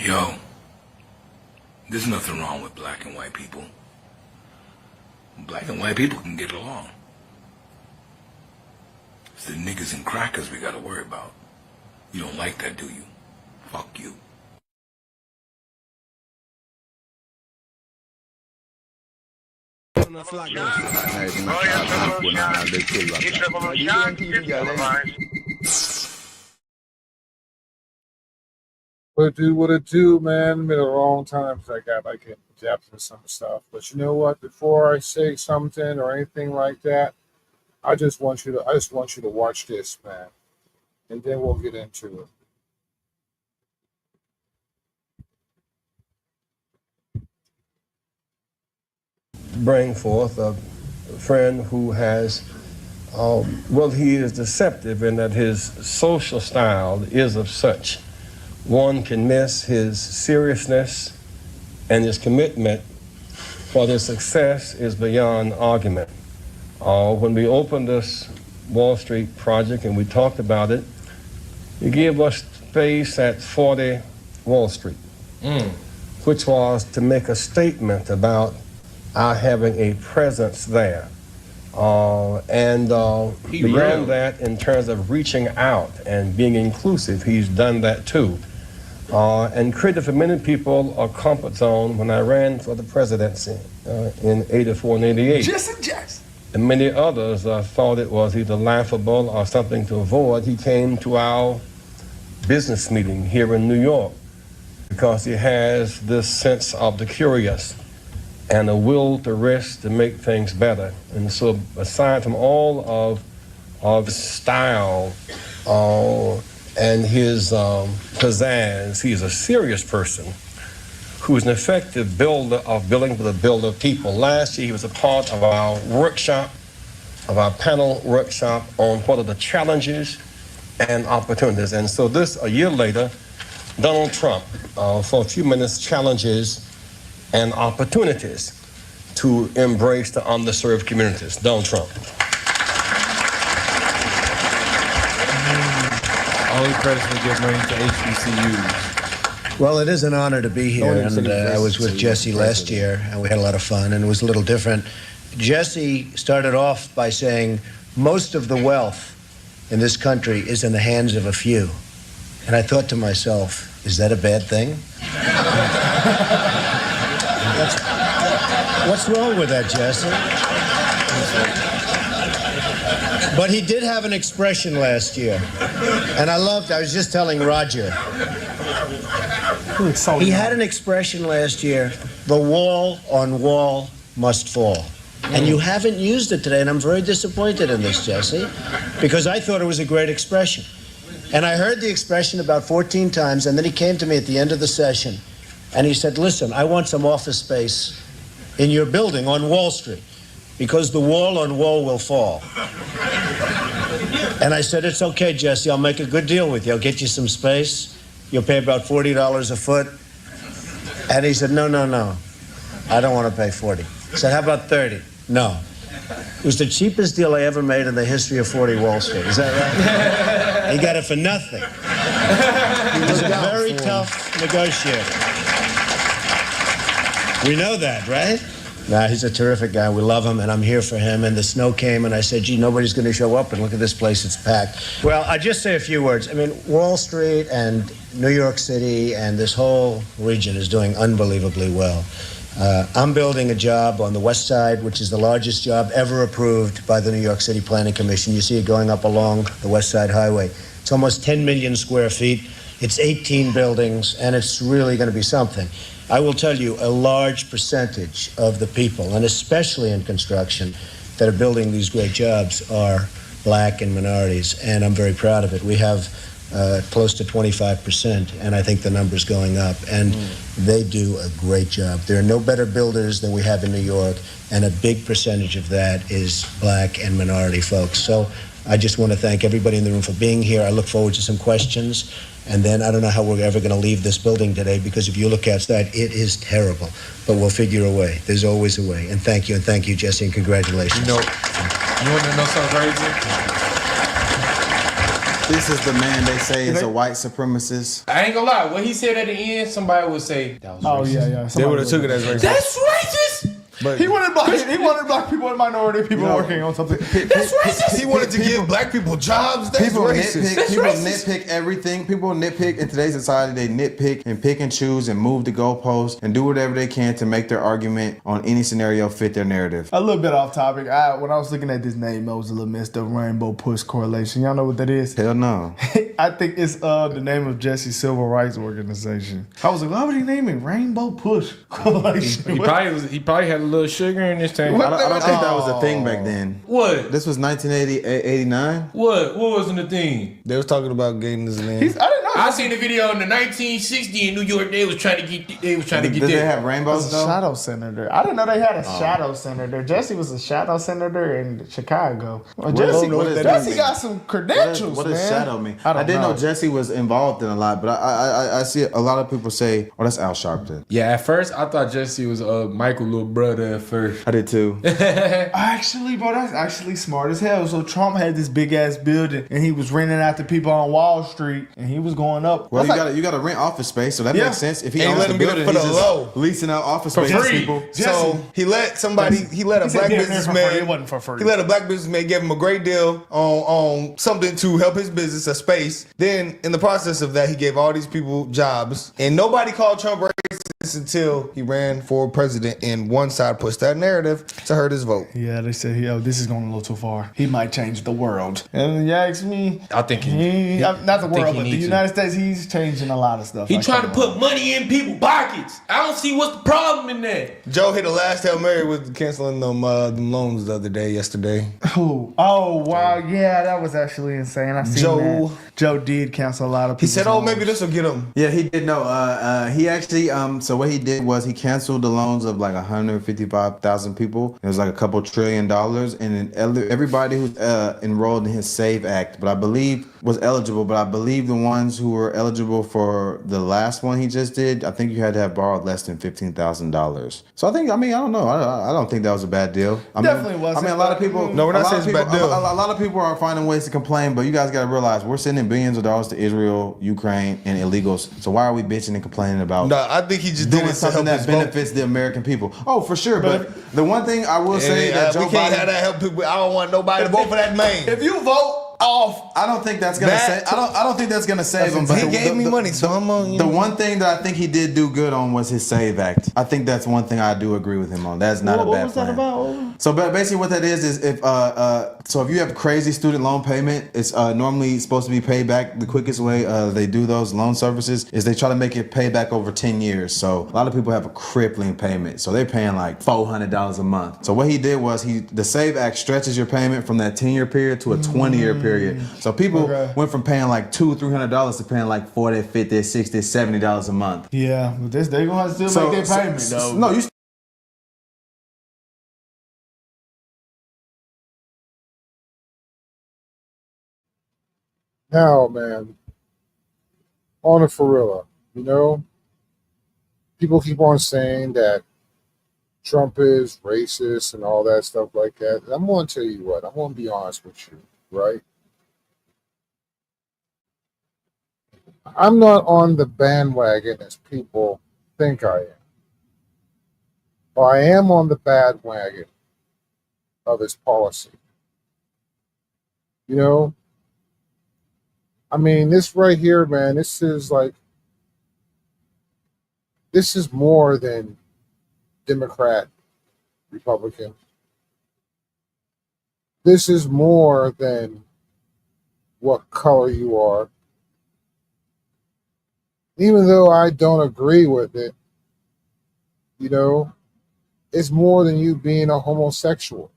Yo, there's nothing wrong with black and white people. Black and white people can get along. It's the niggas and crackers we gotta worry about. You don't like that, do you? Fuck you. What it do, man? Been a long time since I got like in depth with some stuff. But you know what? Before I say something or anything like that, I just want you to watch this, man, and then we'll get into it. Bring forth a friend who has, he is deceptive in that his social style is of such. One can miss his seriousness, and his commitment for their success is beyond argument. When we opened this Wall Street project and we talked about it, he gave us space at 40 Wall Street, which was to make a statement about our having a presence there. Beyond that, in terms of reaching out and being inclusive, he's done that too. And created for many people a comfort zone when I ran for the presidency in 84 and 88. Just. And many others thought it was either laughable or something to avoid. He came to our business meeting here in New York because he has this sense of the curious and a will to risk to make things better. And so aside from all of his style and his pizzazz, he's a serious person who's an effective builder of building for the builder of people. Last year he was a part of our workshop, of our panel workshop on what are the challenges and opportunities. And so a year later, Donald Trump, for a few minutes, challenges and opportunities to embrace the underserved communities. Donald Trump. All the credits we give money to HBCUs. Well, it is an honor to be here, and I was with Jesse last year, and we had a lot of fun, and it was a little different. Jesse started off by saying, most of the wealth in this country is in the hands of a few. And I thought to myself, is that a bad thing? What's wrong with that, Jesse? But he did have an expression last year, and I was just telling Roger, he had an expression last year, the wall on wall must fall. And you haven't used it today, and I'm very disappointed in this, Jesse, because I thought it was a great expression. And I heard the expression about 14 times, and then he came to me at the end of the session, and he said, listen, I want some office space in your building on Wall Street, because the wall on wall will fall. And I said, it's okay, Jesse, I'll make a good deal with you. I'll get you some space. You'll pay about $40 a foot. And he said, no, I don't want to pay 40. I said, how about 30? No. It was the cheapest deal I ever made in the history of 40 Wall Street. Is that right? He got it for nothing. He was a very tough negotiator. We know that, right? Nah, he's a terrific guy. We love him, and I'm here for him. And the snow came, and I said, gee, nobody's going to show up, and look at this place, it's packed. Well, I'll just say a few words. I mean, Wall Street and New York City and this whole region is doing unbelievably well. I'm building a job on the West Side, which is the largest job ever approved by the New York City Planning Commission. You see it going up along the West Side Highway. It's almost 10 million square feet. It's 18 buildings, and it's really going to be something. I will tell you, a large percentage of the people, and especially in construction, that are building these great jobs are black and minorities, and I'm very proud of it. We have close to 25%, and I think the number's going up, and they do a great job. There are no better builders than we have in New York, and a big percentage of that is black and minority folks. So I just want to thank everybody in the room for being here. I look forward to some questions. And then I don't know how we're ever going to leave this building today, because if you look outside, it is terrible. But we'll figure a way. There's always a way. And thank you, Jesse, and congratulations. You want to know something crazy? This is the man they say is a white supremacist. I ain't gonna lie. When he said at the end, somebody would say that was racist. yeah. They would have took it as racist. That's racist. But He wanted black people and minority people working on something. That's racist. he wanted to give black people jobs. That's People racist. nitpick everything. People nitpick in today's society. They nitpick and pick and choose and move the goalposts and do whatever they can to make their argument on any scenario fit their narrative. A little bit off topic. When I was looking at this name, I was a little messed up. Rainbow Push Correlation. Y'all know what that is? Hell no. I think it's the name of Jesse's civil rights organization. I was like, why would he name it Rainbow Push Correlation? He probably had a little sugar in his tank. I don't think that was a thing back then. What? This was 1989. What wasn't the thing? They was talking about getting this land. I didn't know. I seen the video in the 1960 in New York. They was trying to get. Did they have rainbows was a though? shadow senator. I didn't know they had a shadow senator. Jesse was a shadow senator in Chicago. Well, Jesse got some credentials, What man. does shadow mean? I didn't know Jesse was involved in a lot, but I see a lot of people say, "Oh, that's Al Sharpton." Yeah, at first I thought Jesse was Michael little brother at first. I did too. Actually, bro, that's actually smart as hell. So Trump had this big ass building, and he was renting out to people on Wall Street, and he was going up. Well, That's you got to rent office space, so that Yeah. makes sense. If he And he owns let the him get it building, for he's the just low. leasing out office space to free. people. So he let somebody, he let a said black he had it for free. businessman. It wasn't for free. He let a black businessman give him a great deal on something to help his business, a space. Then in the process of that, he gave all these people jobs, and nobody called Trump racist until he ran for president. And one side pushed that narrative to hurt his vote. Yeah, they said, yo, this is going a little too far. He might change the world. And you ask me, I think not the world, he but the needs to. United States, he's changing a lot of stuff. He I trying to can't put money in people's pockets. I don't see what's the problem in that. Joe hit the last Hail Mary with canceling them loans the other yesterday. Who? Oh, wow. Yeah, that was actually insane. I seen Joe. that. Joe did cancel a lot of people. He said, "Oh, maybe this will get him." Yeah, he did know. He actually, so what he did was he canceled the loans of like 155,000 people. It was like a couple $1 trillion, and then everybody who's enrolled in his SAVE Act, but I believe was eligible. But I believe the ones who were eligible for the last one he just did, I think you had to have borrowed less than $15,000. So I don't know. I don't think that was a bad deal. Definitely wasn't. I mean, a lot of people. No, we're not a lot saying of it's a people- bad deal. A lot of people are finding ways to complain, but you guys got to realize we're sending billions of dollars to Israel, Ukraine, and illegals. So why are we bitching and complaining about No, I think he just did doing it to something help that his vote. benefits the American people? Oh, for sure. But the one thing I will say that Joe we can't Biden, have that help people. I don't want nobody to vote for that man. If you vote off, I don't think that's gonna That- save. I don't think that's gonna save him. But He gave me money, so I'm on. The one thing that I think he did do good on was his SAVE Act. I think that's one thing I do agree with him on. That's not a what bad was plan. that about? So basically what that is if if you have crazy student loan payment, it's normally supposed to be paid back. The quickest way they do those loan services is they try to make it pay back over 10 years. So a lot of people have a crippling payment. So they're paying like $400 a month. So what he did was the SAVE Act stretches your payment from that 10-year period to a 20-year period. So people went from paying like $200-$300 to paying like $40, $50, $60, $70 a month. Yeah, but they're going to still make their payment, though. No, you Now, man, on a Farilla, people keep on saying that Trump is racist and all that stuff like that. And I'm going to tell you what, I'm going to be honest with you, right? I'm not on the bandwagon as people think I am. But I am on the bandwagon of his policy. I mean, this right here, man, this is more than Democrat, Republican. This is more than what color you are. Even though I don't agree with it, it's more than you being a homosexual.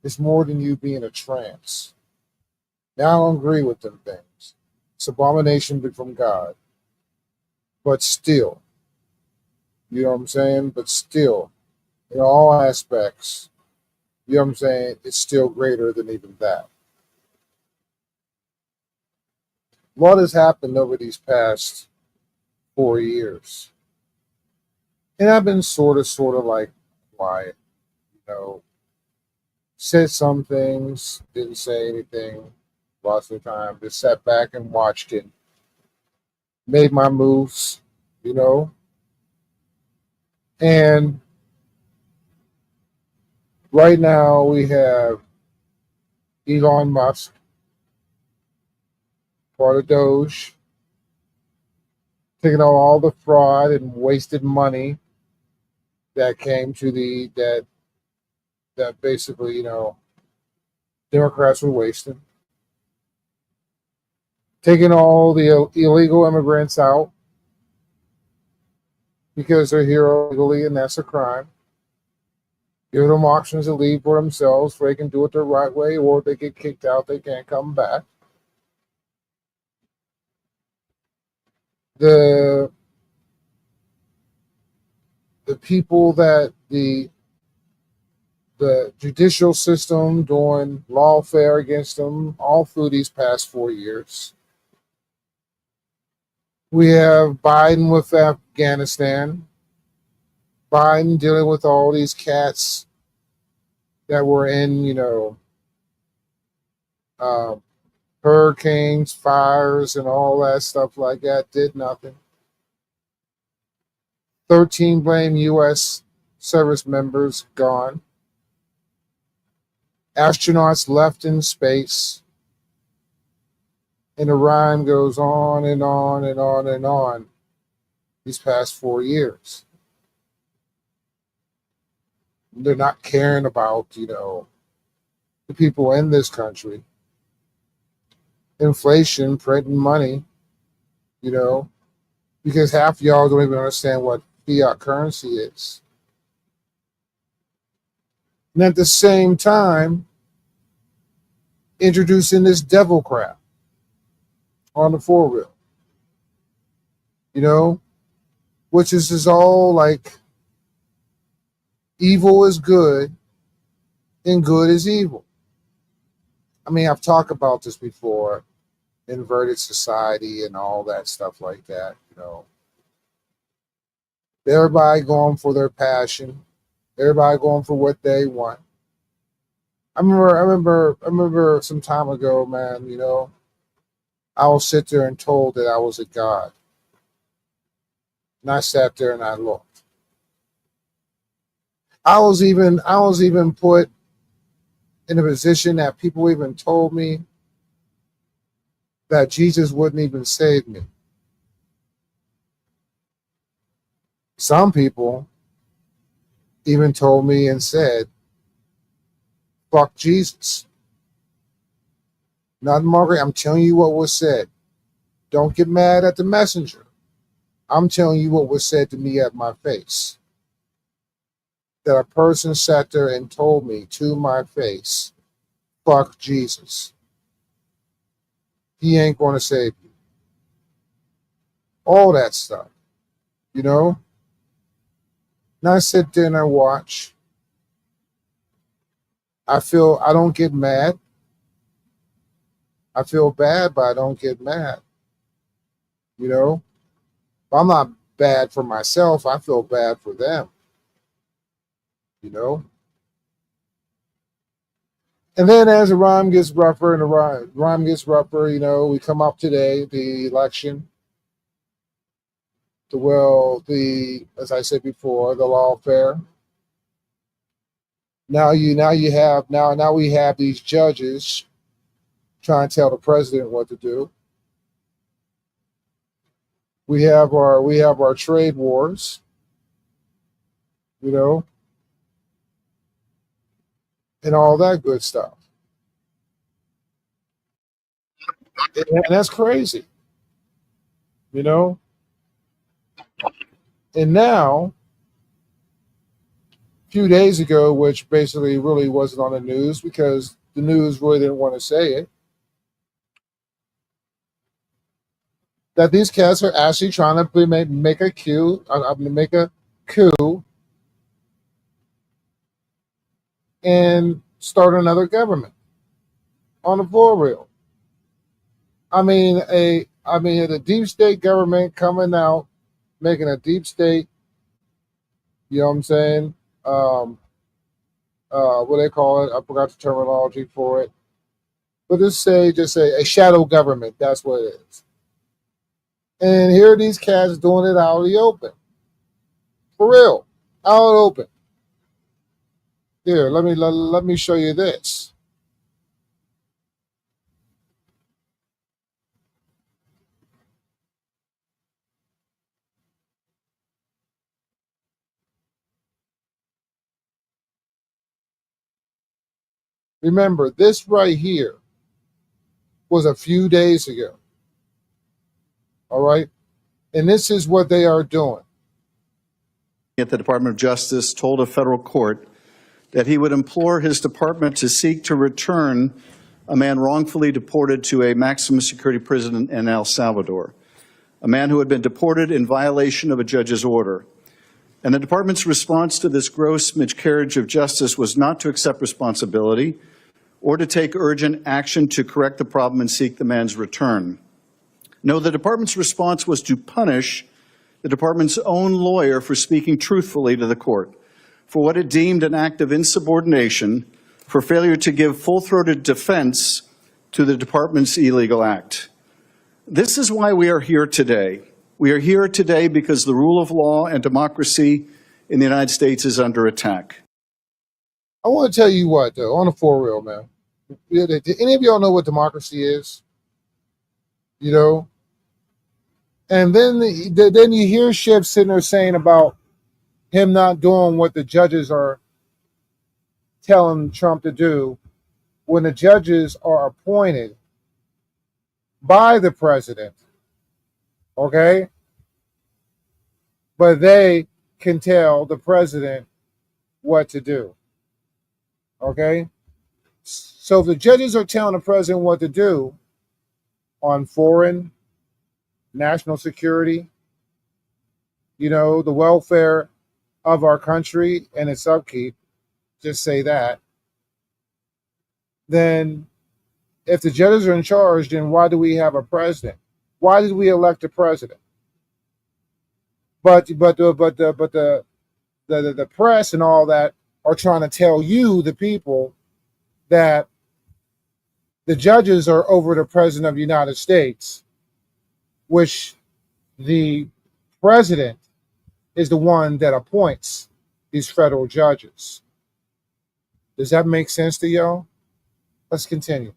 It's more than you being a trans. Now I don't agree with them things. It's abomination from God. But still, you know what I'm saying? But still, in all aspects, you know what I'm saying? It's still greater than even that. A lot has happened over these past 4 years. And I've been sort of like quiet, Said some things, didn't say anything. lots of the time. Just sat back and watched it, made my moves, you know. And right now we have Elon Musk, part of Doge, taking out all the fraud and wasted money that came to that basically, Democrats were wasting. Taking all the illegal immigrants out because they're here illegally and that's a crime. Give them options to leave for themselves so they can do it the right way, or if they get kicked out, they can't come back. The people that the judicial system doing lawfare against them all through these past 4 years. We have Biden with Afghanistan. Biden dealing with all these cats that were in, hurricanes, fires, and all that stuff like that. Did nothing. 13 blame U.S. service members gone. Astronauts left in space. And the rhyme goes on and on and on and on these past 4 years. They're not caring about, the people in this country. Inflation, printing money, because half of y'all don't even understand what fiat currency is. And at the same time, introducing this devil crap on the 4-wheel, which is just all like evil is good and good is evil. I mean, I've talked about this before, inverted society and all that stuff like that, Everybody going for their passion, everybody going for what they want. I remember some time ago, man, I will sit there and told that I was a god. And I sat there and I looked. I was even put in a position that people even told me that Jesus wouldn't even save me. Some people even told me and said, fuck Jesus. Not Margaret, I'm telling you what was said. Don't get mad at the messenger. I'm telling you what was said to me at my face. That a person sat there and told me to my face, fuck Jesus. He ain't going to save you. All that stuff, And I sit there and I watch. I don't get mad. I feel bad, but I don't get mad. If I'm not bad for myself, I feel bad for them. And then as the rhyme gets rougher and the rhyme gets rougher, we come up today, the election. As I said before, the lawfare. Now we have these judges trying to tell the president what to do. We have our trade wars, and all that good stuff. And that's crazy, And now, a few days ago, which basically really wasn't on the news because the news really didn't want to say it, that these cats are actually trying to make a coup and start another government on the for-real. I mean, the deep state government coming out, making a deep state, you know what I'm saying? What they call it? I forgot the terminology for it. But just say a shadow government. That's what it is. And here are these cats doing it out of the open. For real. Out of the open. Here, let me show you this. Remember, this right here was a few days ago. All right? And this is what they are doing. At the Department of Justice told a federal court that he would implore his department to seek to return a man wrongfully deported to a maximum security prison in El Salvador, a man who had been deported in violation of a judge's order. And the department's response to this gross miscarriage of justice was not to accept responsibility or to take urgent action to correct the problem and seek the man's return. No, the department's response was to punish the department's own lawyer for speaking truthfully to the court, for what it deemed an act of insubordination, for failure to give full-throated defense to the department's illegal act. This is why we are here today. We are here today because the rule of law and democracy in the United States is under attack. I want to tell you what, though, on the for real, man. Do any of y'all know what democracy is? You know? And then you hear Schiff sitting there saying about him not doing what the judges are telling Trump to do when the judges are appointed by the president. Okay? But they can tell the president what to do. Okay? So if the judges are telling the president what to do on foreign, national security, you know, the welfare of our country and its upkeep, just say that, then if the judges are in charge, then why do we have a president? Why did we elect a president? But the press and all that are trying to tell you, the people, that the judges are over the president of the United States, which the president is the one that appoints these federal judges. Does that make sense to y'all? Let's continue.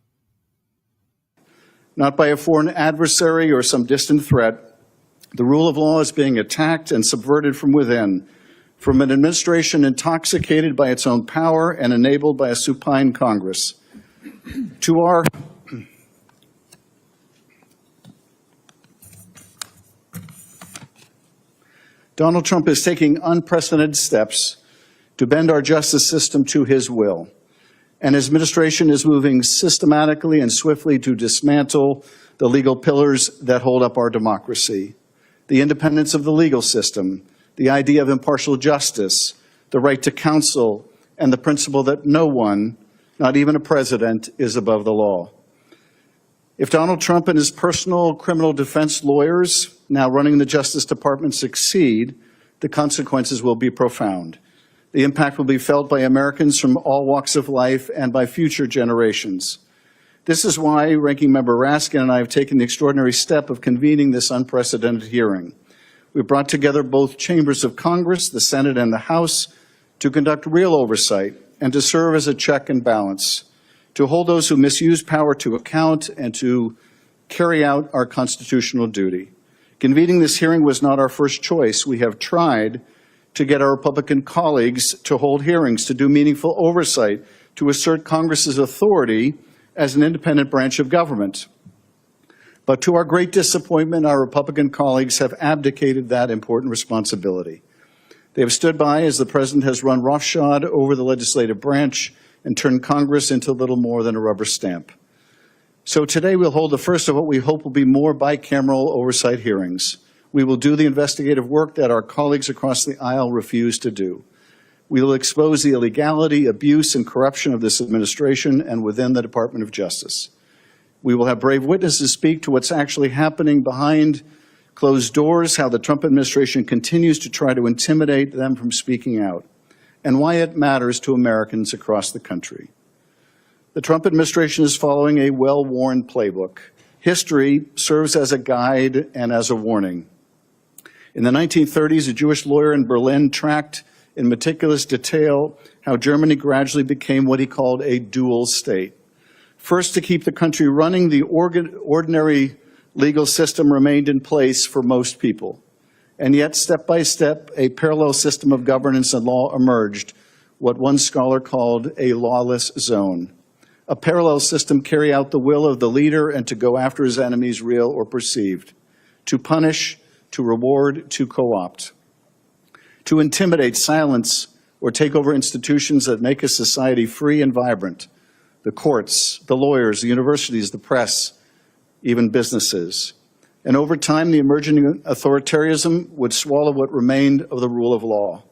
Not by a foreign adversary or some distant threat. The rule of law is being attacked and subverted from within, from an administration intoxicated by its own power and enabled by a supine Congress. Donald Trump is taking unprecedented steps to bend our justice system to his will, and his administration is moving systematically and swiftly to dismantle the legal pillars that hold up our democracy: the independence of the legal system, the idea of impartial justice, the right to counsel, and the principle that no one, not even a president, is above the law. If Donald Trump and his personal criminal defense lawyers, now running the Justice Department, succeed, the consequences will be profound. The impact will be felt by Americans from all walks of life and by future generations. This is why Ranking Member Raskin and I have taken the extraordinary step of convening this unprecedented hearing. We brought together both chambers of Congress, the Senate and the House, to conduct real oversight and to serve as a check and balance, to hold those who misuse power to account and to carry out our constitutional duty. Convening this hearing was not our first choice. We have tried to get our Republican colleagues to hold hearings, to do meaningful oversight, to assert Congress's authority as an independent branch of government. But to our great disappointment, our Republican colleagues have abdicated that important responsibility. They have stood by as the president has run roughshod over the legislative branch and turned Congress into little more than a rubber stamp. So today we'll hold the first of what we hope will be more bicameral oversight hearings. We will do the investigative work that our colleagues across the aisle refuse to do. We will expose the illegality, abuse, and corruption of this administration and within the Department of Justice. We will have brave witnesses speak to what's actually happening behind closed doors, how the Trump administration continues to try to intimidate them from speaking out, and why it matters to Americans across the country. The Trump administration is following a well-worn playbook. History serves as a guide and as a warning. In the 1930s, a Jewish lawyer in Berlin tracked in meticulous detail how Germany gradually became what he called a dual state. First, to keep the country running, the ordinary legal system remained in place for most people. And yet, step by step, a parallel system of governance and law emerged, what one scholar called a lawless zone. A parallel system carry out the will of the leader and to go after his enemies, real or perceived, to punish, to reward, to co-opt, to intimidate, silence, or take over institutions that make a society free and vibrant, the courts, the lawyers, the universities, the press, even businesses. And over time, the emerging authoritarianism would swallow what remained of the rule of law.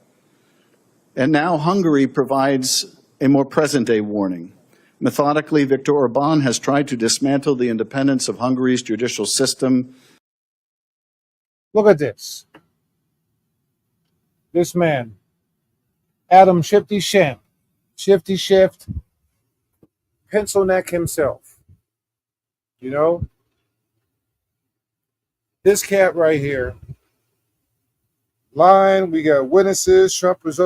And now Hungary provides a more present-day warning. Methodically, Viktor Orban has tried to dismantle the independence of Hungary's judicial system. Look at this. This man, Adam Shifty Shift, pencil neck himself. You know? This cat right here. Lying, we got witnesses. Trump is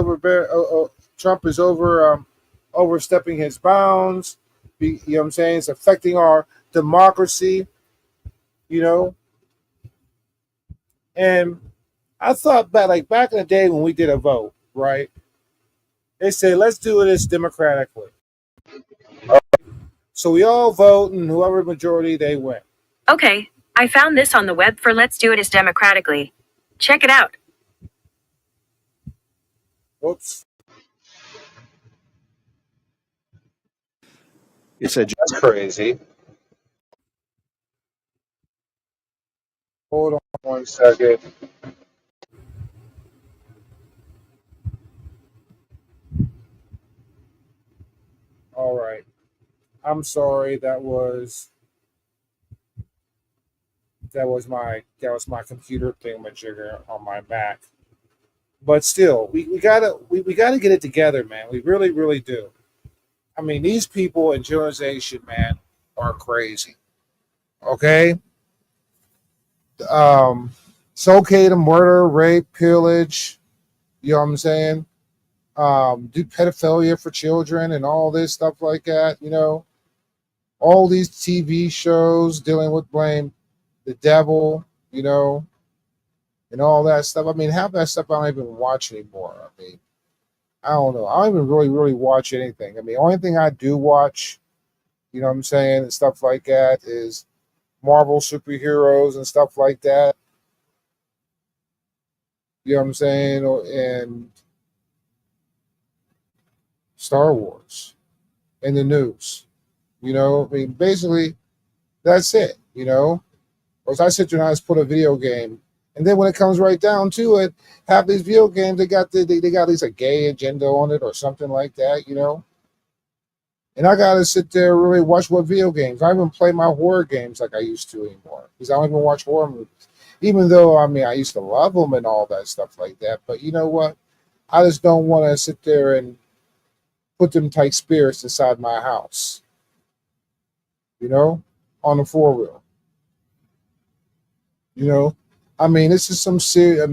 overstepping his bounds. You know what I'm saying? It's affecting our democracy, you know. And I thought back in the day when we did a vote, right? They say, let's do this democratically. So we all vote, and whoever majority, they win. Okay, I found this on the web for Let's Do It As Democratically. Check it out. Whoops. It's a That's crazy. Hold on 1 second. All right. I'm sorry. That was my computer thingamajigger on my Mac. But still, we gotta get it together, man. We really, really do. I mean, these people in generalization, man, are crazy. Okay? It's okay to murder, rape, pillage, you know what I'm saying? Do pedophilia for children and all this stuff like that, you know? All these TV shows dealing with blame the devil, you know, and all that stuff. I mean, half that stuff I don't even watch anymore. I mean, I don't know. I don't even really watch anything. I mean, the only thing I do watch, you know what I'm saying, and stuff like that is Marvel superheroes and stuff like that. You know what I'm saying? And Star Wars and the news. You know, I mean, basically, that's it, you know? Or as I sit there and I just put a video game. And then when it comes right down to it, half these video games, they got at least a gay agenda on it or something like that, you know? And I got to sit there and really watch what video games. I don't even play my horror games like I used to anymore. Because I don't even watch horror movies. Even though, I mean, I used to love them and all that stuff like that. But you know what? I just don't want to sit there and put them tight spirits inside my house. You know? On the four-wheel. You know? I mean, this is some serious,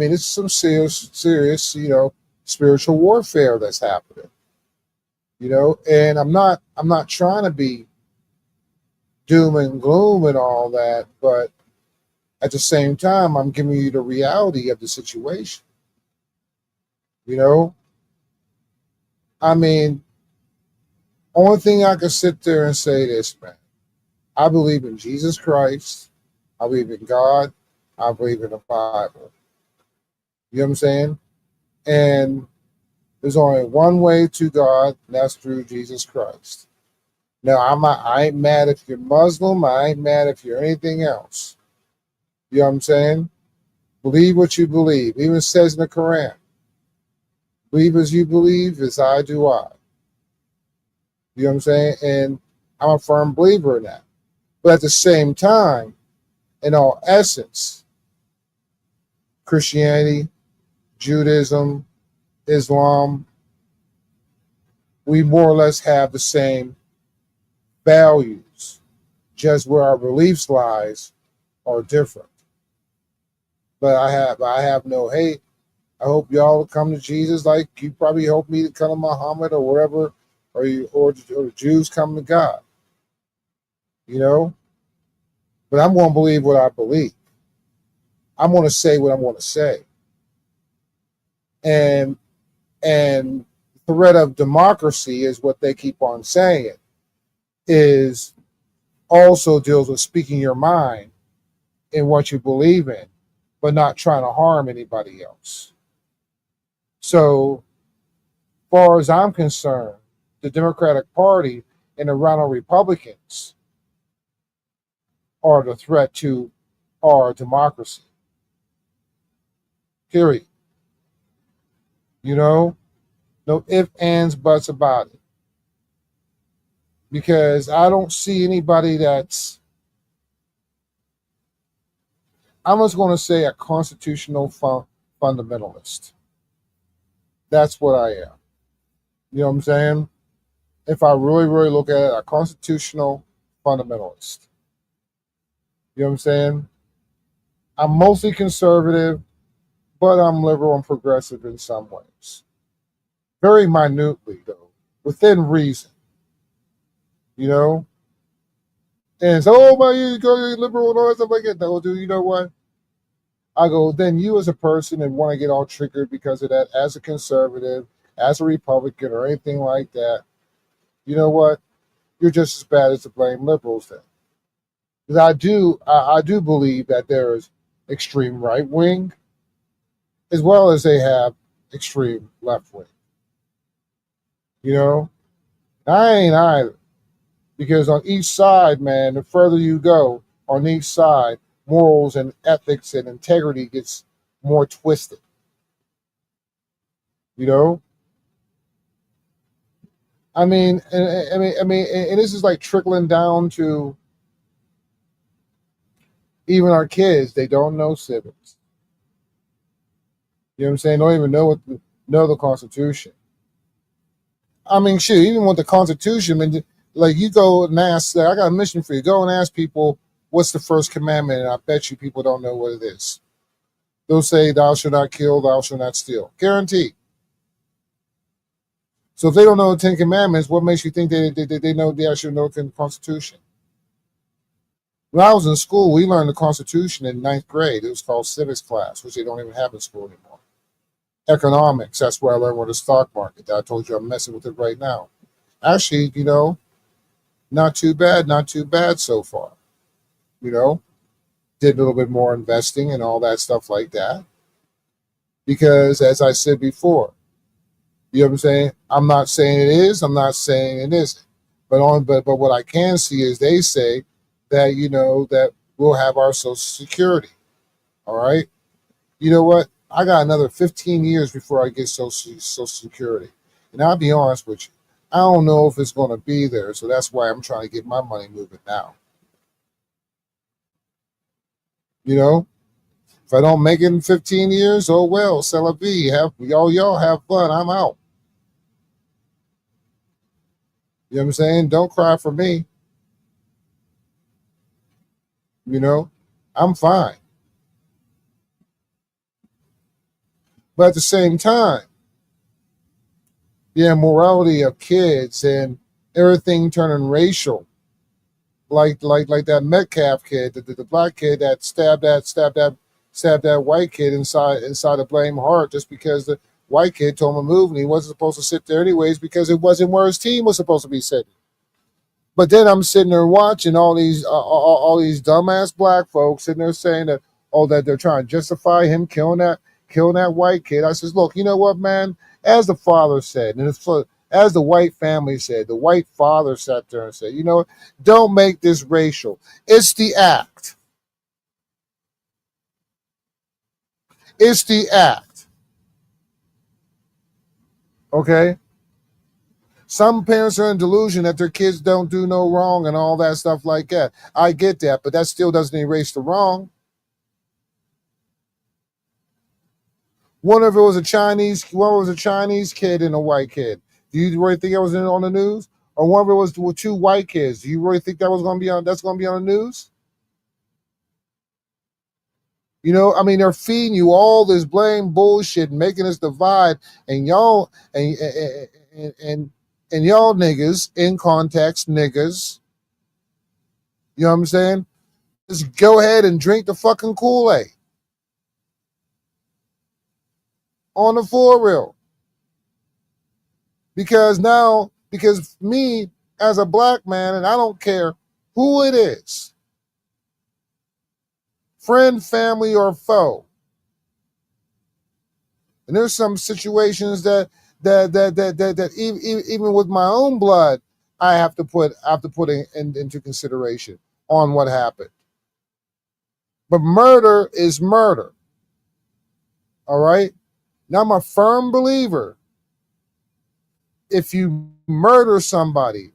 you know, spiritual warfare that's happening. You know, and I'm not trying to be doom and gloom and all that, but at the same time, I'm giving you the reality of the situation. You know, I mean, only thing I can sit there and say this, man. I believe in Jesus Christ. I believe in God. I believe in the Bible. You know what I'm saying? And there's only one way to God, and that's through Jesus Christ. Now, I ain't mad if you're Muslim. I ain't mad if you're anything else. You know what I'm saying? Believe what you believe. Even says in the Quran, believe as you believe, as I do I. You know what I'm saying? And I'm a firm believer in that. But at the same time, in all essence, Christianity, Judaism, Islam, we more or less have the same values, just where our beliefs lies are different. But I have no hate. I hope y'all come to Jesus like you probably hope me to come to Muhammad or whatever, or the Jews come to God. You know, but I'm going to believe what I believe. I'm going to say what I'm going to say. And the threat of democracy is what they keep on saying, is also deals with speaking your mind in what you believe in, but not trying to harm anybody else. So, far as I'm concerned, the Democratic Party and the Ronald Republicans are the threat to our democracy. Period. You know, no ifs, ands, buts about it. Because I don't see anybody that's, I'm just going to say, a constitutional fundamentalist. That's what I am. You know what I'm saying? If I really, really look at it, a constitutional fundamentalist. You know what I'm saying? I'm mostly conservative, but I'm liberal and progressive in some ways. Very minutely, though, within reason. You know? And so, oh my, you go liberal and all that stuff like that. No, dude, you know what? I go, then you as a person and want to get all triggered because of that, as a conservative, as a Republican, or anything like that, you know what? You're just as bad as to blame liberals then. Because I do believe that there is extreme right wing, as well as they have extreme left wing. You know? I ain't either. Because on each side, man, the further you go on each side, morals and ethics and integrity gets more twisted. You know? I mean, and this is like trickling down to even our kids. They don't know civics. You know what I'm saying? Don't even know the Constitution. I mean, shoot, even with the Constitution, I mean, like you go and ask, I got a mission for you. Go and ask people, what's the first commandment? And I bet you people don't know what it is. They'll say, thou shalt not kill, thou shalt not steal. Guaranteed. So if they don't know the 10 Commandments, what makes you think they know they actually know the Constitution? When I was in school, we learned the Constitution in 9th grade. It was called civics class, which they don't even have in school anymore. Economics, that's where I learned what the stock market. I told you I'm messing with it right now. Actually, you know, not too bad so far. You know, did a little bit more investing and all that stuff like that. Because as I said before, you know what I'm saying? I'm not saying it is, I'm not saying it isn't. But what I can see is they say that, you know, that we'll have our Social Security. All right? You know what? I got another 15 years before I get Social Security. And I'll be honest with you, I don't know if it's going to be there. So that's why I'm trying to get my money moving now. You know? If I don't make it in 15 years, oh well, c'est la vie. Y'all have fun. I'm out. You know what I'm saying? Don't cry for me. You know, I'm fine. But at the same time, the immorality of kids and everything turning racial, like that Metcalf kid, the black kid that stabbed that white kid inside the blame heart just because the white kid told him to move and he wasn't supposed to sit there anyways because it wasn't where his team was supposed to be sitting. But then I'm sitting there watching all these dumbass black folks sitting there saying that that they're trying to justify him killing that white kid. I says, look, you know what, man? As the father said, and as the white family said, the white father sat there and said, you know, don't make this racial. It's the act. It's the act. Okay? Some parents are in delusion that their kids don't do no wrong and all that stuff like that. I get that, but that still doesn't erase the wrong. One of it was a Chinese kid and a white kid. Do you really think it was on the news? Or one of it was with 2 white kids. Do you really think that was going to be on? That's going to be on the news? You know, I mean, they're feeding you all this blame bullshit, making us divide, and y'all and y'all niggas in context niggas. You know what I'm saying? Just go ahead and drink the fucking Kool-Aid on the for real. Because me as a black man, and I don't care who it is, friend, family, or foe. And there's some situations that even with my own blood, I have to put into consideration on what happened. But murder is murder. All right. Now I'm a firm believer. If you murder somebody,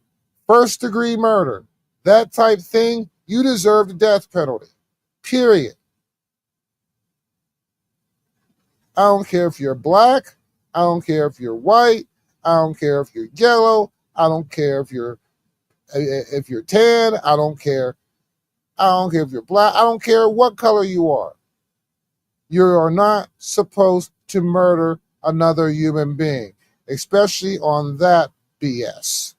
1st-degree murder, that type thing, you deserve the death penalty. Period. I don't care if you're black. I don't care if you're white. I don't care if you're yellow. I don't care if you're tan. I don't care. I don't care if you're black. I don't care what color you are. You are not supposed to murder another human being, especially on that BS.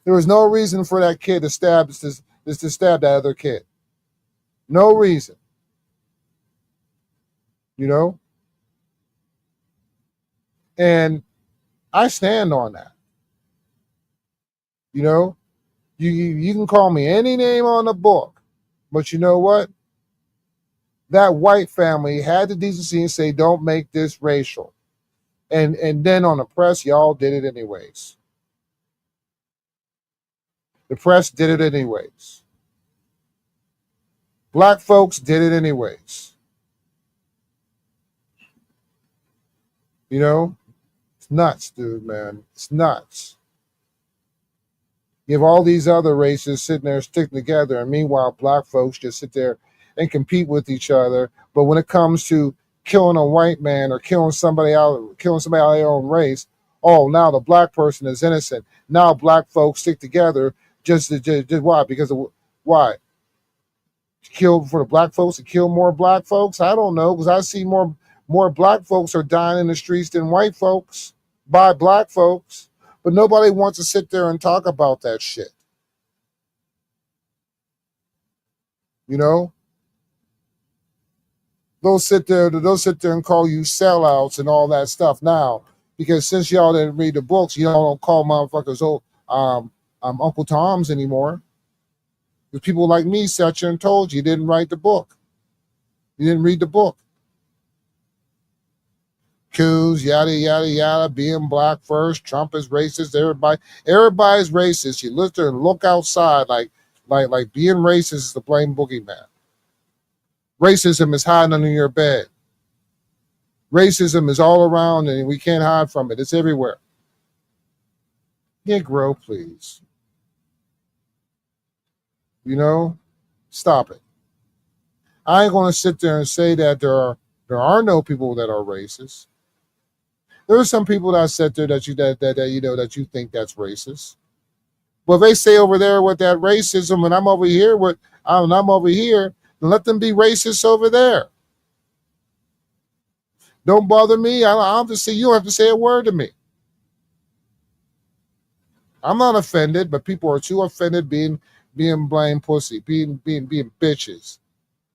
There was no reason for that kid to stab that other kid. No reason. You know? And I stand on that. You know? You can call me any name on the book, but you know what? That white family had the decency and say, don't make this racial. And then on the press, y'all did it anyways. The press did it anyways. Black folks did it anyways. You know? It's nuts, dude, man. It's nuts. You have all these other races sitting there sticking together, and meanwhile, black folks just sit there and compete with each other. But when it comes to killing a white man or killing somebody out of their own race, oh, now the black person is innocent. Now black folks stick together just why? Because of why? To kill for the black folks to kill more black folks? I don't know, because I see more black folks are dying in the streets than white folks by black folks. But nobody wants to sit there and talk about that shit. You know? They'll sit there and call you sellouts and all that stuff now. Because since y'all didn't read the books, y'all don't call motherfuckers Uncle Toms anymore. Because people like me sat here and told you didn't write the book. You didn't read the book. Coups, yada yada yada, being black first, Trump is racist, everybody's racist. You look there and look outside like being racist is the blame boogeyman. Racism is hiding under your bed. Racism is all around and we can't hide from it. It's everywhere. Negro, please. You know, stop it. I ain't gonna sit there and say that there are no people that are racist. There are some people that sit there that you think that's racist. Well, they say over there with that racism, and I'm over here then let them be racist over there. Don't bother me. I don't have to say. You don't have to say a word to me. I'm not offended, but people are too offended being blamed pussy, being bitches,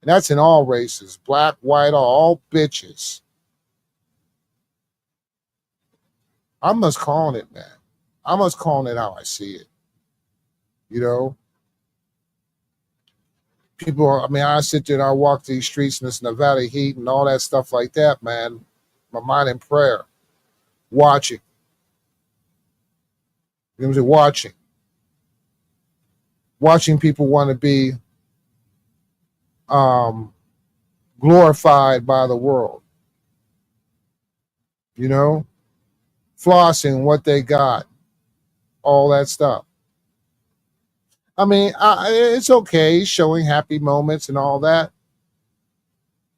and that's in all races, black, white, all bitches. I'm just calling it, man. I'm just calling it how I see it. You know? I sit there and I walk these streets in this Nevada heat and all that stuff like that, man. My mind in prayer. Watching. You know what I'm saying? Watching. Watching people want to be glorified by the world. You know? Flossing what they got. All that stuff. I mean, it's okay showing happy moments and all that.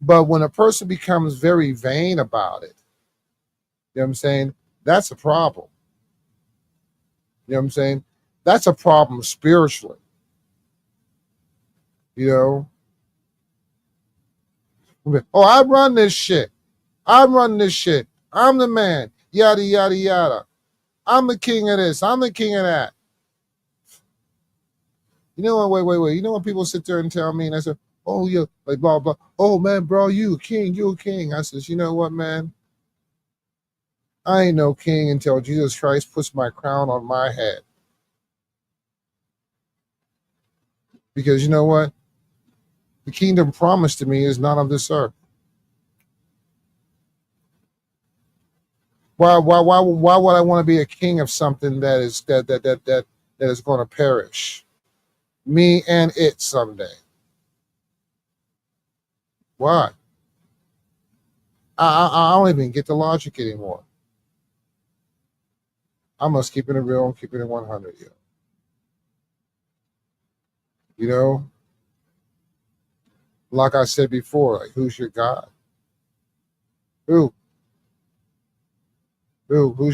But when a person becomes very vain about it, you know what I'm saying? That's a problem. You know what I'm saying? That's a problem spiritually. You know? Oh, I run this shit. I run this shit. I'm the man. Yada, yada, yada. I'm the king of this. I'm the king of that. You know what? Wait. You know when people sit there and tell me, and I say, oh, yeah, like blah, blah. Oh, man, bro, you a king. You a king. I says, you know what, man? I ain't no king until Jesus Christ puts my crown on my head. Because you know what? The kingdom promised to me is not of this earth. Why would I want to be a king of something that is going to perish? Me and it someday. Why? I don't even get the logic anymore. I must keep it real and keep it 100. You know, like I said before, like who's your God? Who's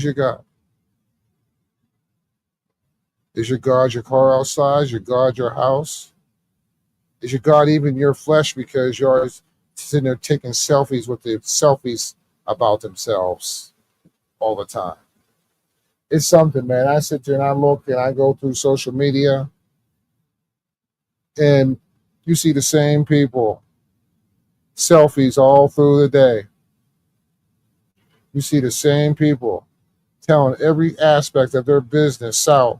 your God? Is your God your car outside? Is your God your house? Is your God even your flesh because you're always sitting there taking selfies with the selfies about themselves all the time? It's something, man. I sit there and I look and I go through social media and you see the same people, selfies all through the day. You see the same people telling every aspect of their business out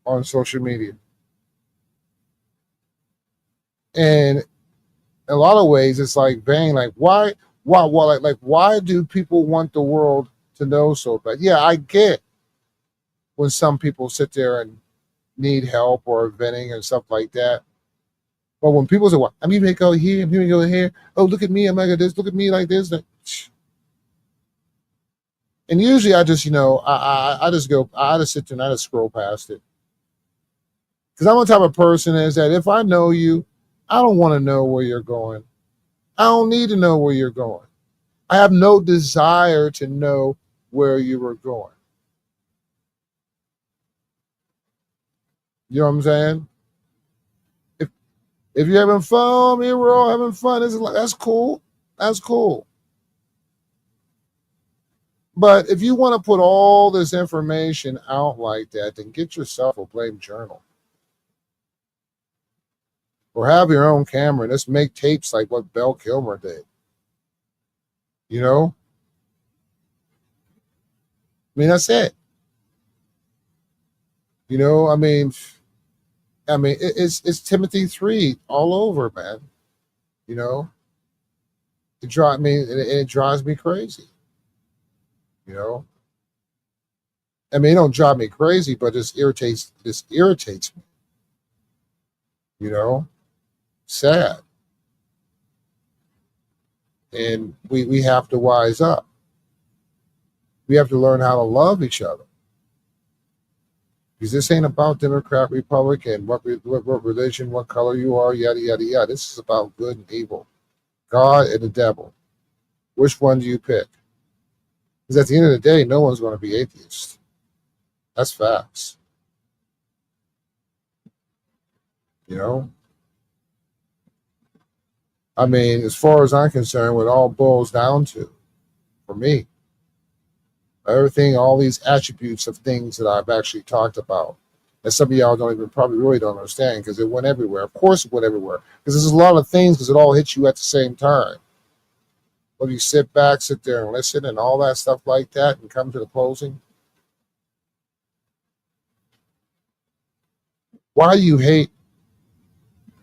on social media. And in a lot of ways, it's like vain. Like, why, why do people want the world to know so bad? Yeah, I get when some people sit there and need help or venting and stuff like that. But when people say, well, I'm even going to go here, I'm even going to go here. Oh, look at me, I'm like this, look at me like this. And usually I just, I just sit there and I just scroll past it. Because I'm the type of person is that if I know you, I don't want to know where you're going. I don't need to know where you're going. I have no desire to know where you were going. You know what I'm saying? If you're having fun, we're all having fun. That's cool. That's cool. But if you want to put all this information out like that, then get yourself a blame journal. Or have your own camera and just make tapes like what Bell Kilmer did. You know? I mean, that's it. You know, I mean, it's Timothy 3 all over, man. You know? It drives me crazy. You know? I mean, it don't drive me crazy, but it irritates me. You know? Sad. And we have to wise up. We have to learn how to love each other. Because this ain't about Democrat, Republican, what religion, what color you are, yada, yada, yada. This is about good and evil. God and the devil. Which one do you pick? Because at the end of the day, no one's going to be atheist. That's facts. You know? I mean, as far as I'm concerned, what it all boils down to, for me, everything, all these attributes of things that I've actually talked about, that some of y'all probably really don't understand because it went everywhere. Of course it went everywhere because there's a lot of things because it all hits you at the same time. But you sit there and listen and all that stuff like that and come to the closing. Why do you hate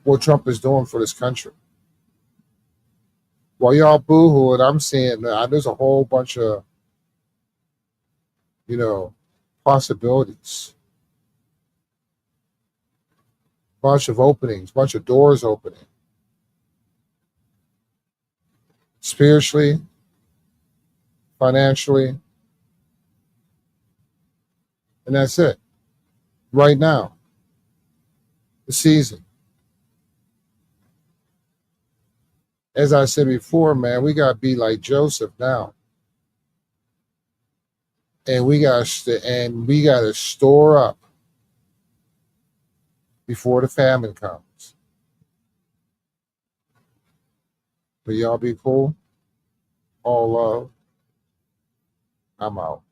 what Trump is doing for this country? While y'all boo-hooing, I'm seeing there's a whole bunch of, possibilities. Bunch of openings, bunch of doors opening. Spiritually, financially, and that's it. Right now. The season. As I said before, man, we got to be like Joseph now. and we got to store up before the famine comes. But y'all be cool. All love. I'm out.